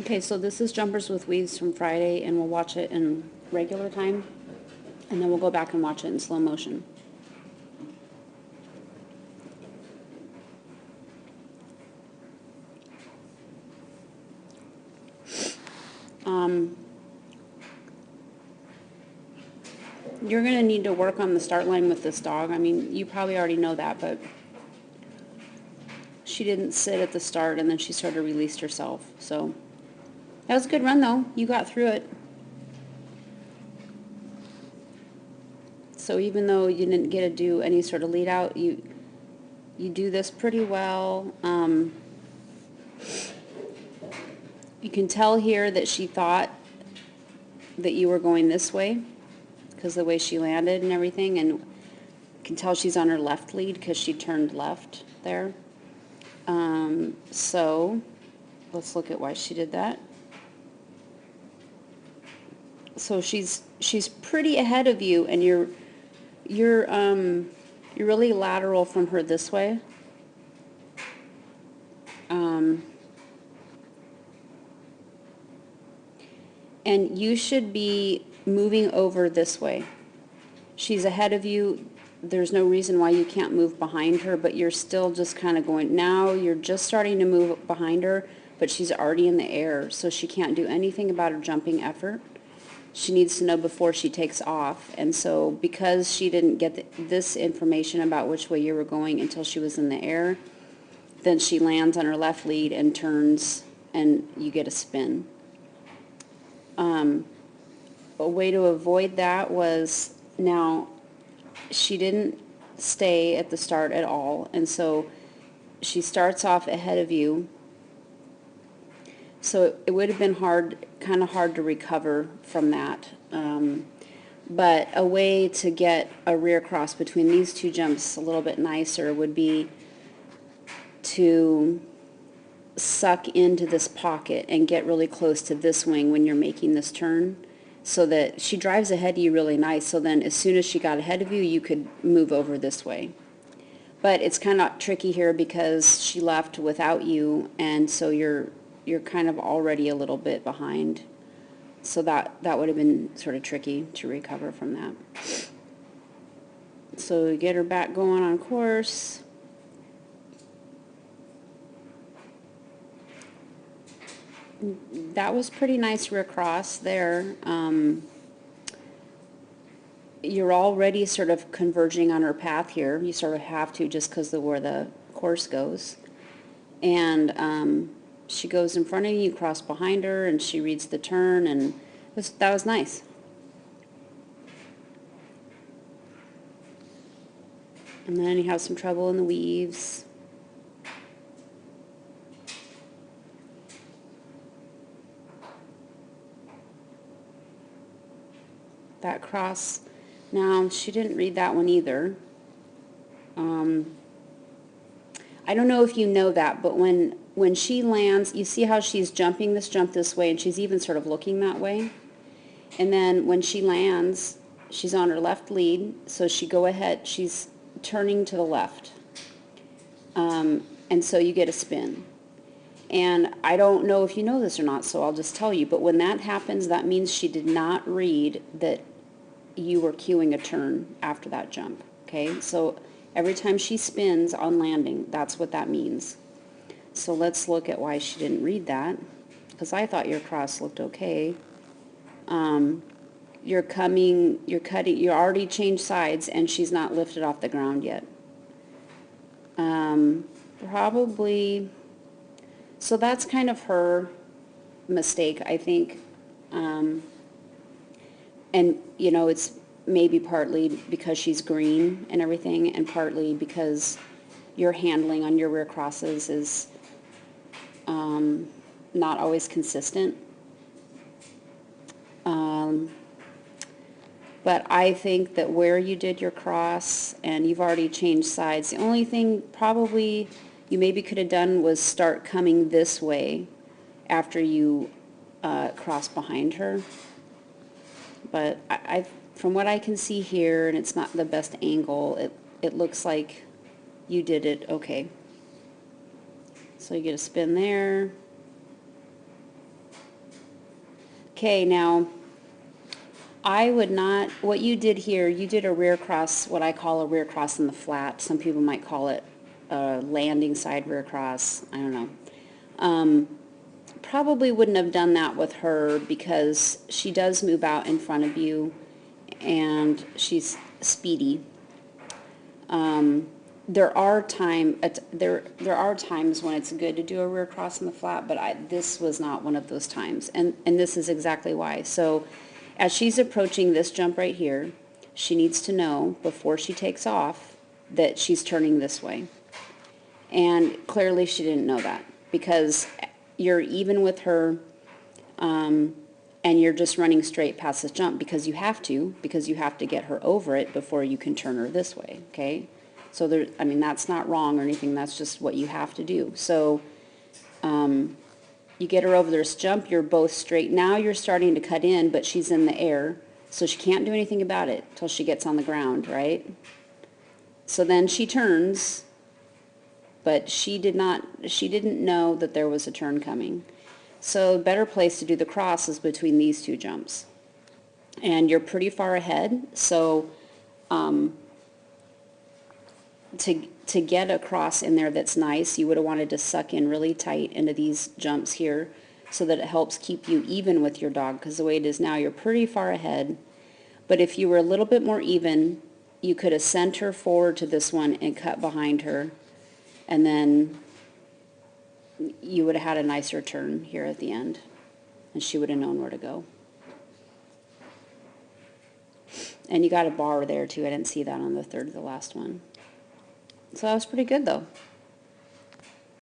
Okay, so this is Jumpers with Weaves from Friday, and we'll watch it in regular time, and then we'll go back and watch it in slow motion. You're going to need to work on the start line with this dog. I mean, you probably already know that, but she didn't sit at the start, and then she sort of released herself. So that was a good run, though. You got through it. So even though you didn't get to do any sort of lead out, you do this pretty well. You can tell here that she thought that you were going this way because the way she landed and everything, and you can tell she's on her left lead because she turned left there. So let's look at why she did that. So she's pretty ahead of you, and you're really lateral from her this way. And you should be moving over this way. She's ahead of you. There's no reason why you can't move behind her, but you're still just kind of going. Now you're just starting to move behind her, but she's already in the air, so she can't do anything about her jumping effort. She needs to know before she takes off, and so because she didn't get this information about which way you were going until she was in the air, then she lands on her left lead and turns, and you get a spin. A way to avoid that was, now she didn't stay at the start at all, and so she starts off ahead of you. So it would have been kind of hard to recover from that. But a way to get a rear cross between these two jumps a little bit nicer would be to suck into this pocket and get really close to this wing when you're making this turn, so that she drives ahead of you really nice, so then as soon as she got ahead of you, you could move over this way. But it's kind of tricky here because she left without you, and so you're kind of already a little bit behind. So that would have been sort of tricky to recover from that. So get her back going on course. That was pretty nice rear cross there. You're already sort of converging on her path here. You sort of have to, just because of where the course goes. And she goes in front of you, you cross behind her, and she reads the turn, and that was nice. And then you have some trouble in the weaves. That cross, now she didn't read that one either. I don't know if you know that, but when she lands, you see how she's jumping this jump this way, and she's even sort of looking that way. And then when she lands, she's on her left lead, so she's turning to the left. And so you get a spin. And I don't know if you know this or not, so I'll just tell you, but when that happens, that means she did not read that you were cueing a turn after that jump, okay? So every time she spins on landing, that's what that means. So let's look at why she didn't read that, because I thought your cross looked okay. You're already changed sides, and she's not lifted off the ground yet. Probably, so that's kind of her mistake, I think. And, you know, it's maybe partly because she's green and everything, and partly because your handling on your rear crosses is not always consistent. But I think that where you did your cross, and you've already changed sides, the only thing probably you maybe could have done was start coming this way after you cross behind her. But from what I can see here, and it's not the best angle, it looks like you did it okay. So you get a spin there. Okay, now, I would not, what you did here, you did a rear cross, what I call a rear cross in the flat. Some people might call it a landing side rear cross. I don't know. Probably wouldn't have done that with her because she does move out in front of you and she's speedy. There are times when it's good to do a rear cross in the flat, but this was not one of those times, and this is exactly why. So, as she's approaching this jump right here, she needs to know before she takes off that she's turning this way, and clearly she didn't know that because you're even with her, and you're just running straight past this jump because you have to get her over it before you can turn her this way. Okay. So there, I mean, that's not wrong or anything. That's just what you have to do. So you get her over this jump. You're both straight. Now you're starting to cut in, but she's in the air, so she can't do anything about it till she gets on the ground, right? So then she turns, but she didn't know that there was a turn coming. So a better place to do the cross is between these two jumps. And you're pretty far ahead, so to get a cross in there that's nice, you would have wanted to suck in really tight into these jumps here so that it helps keep you even with your dog, because the way it is now, you're pretty far ahead. But if you were a little bit more even, you could have sent her forward to this one and cut behind her, and then you would have had a nicer turn here at the end, and she would have known where to go. And you got a bar there too. I didn't see that on the third of the last one. So that was pretty good though.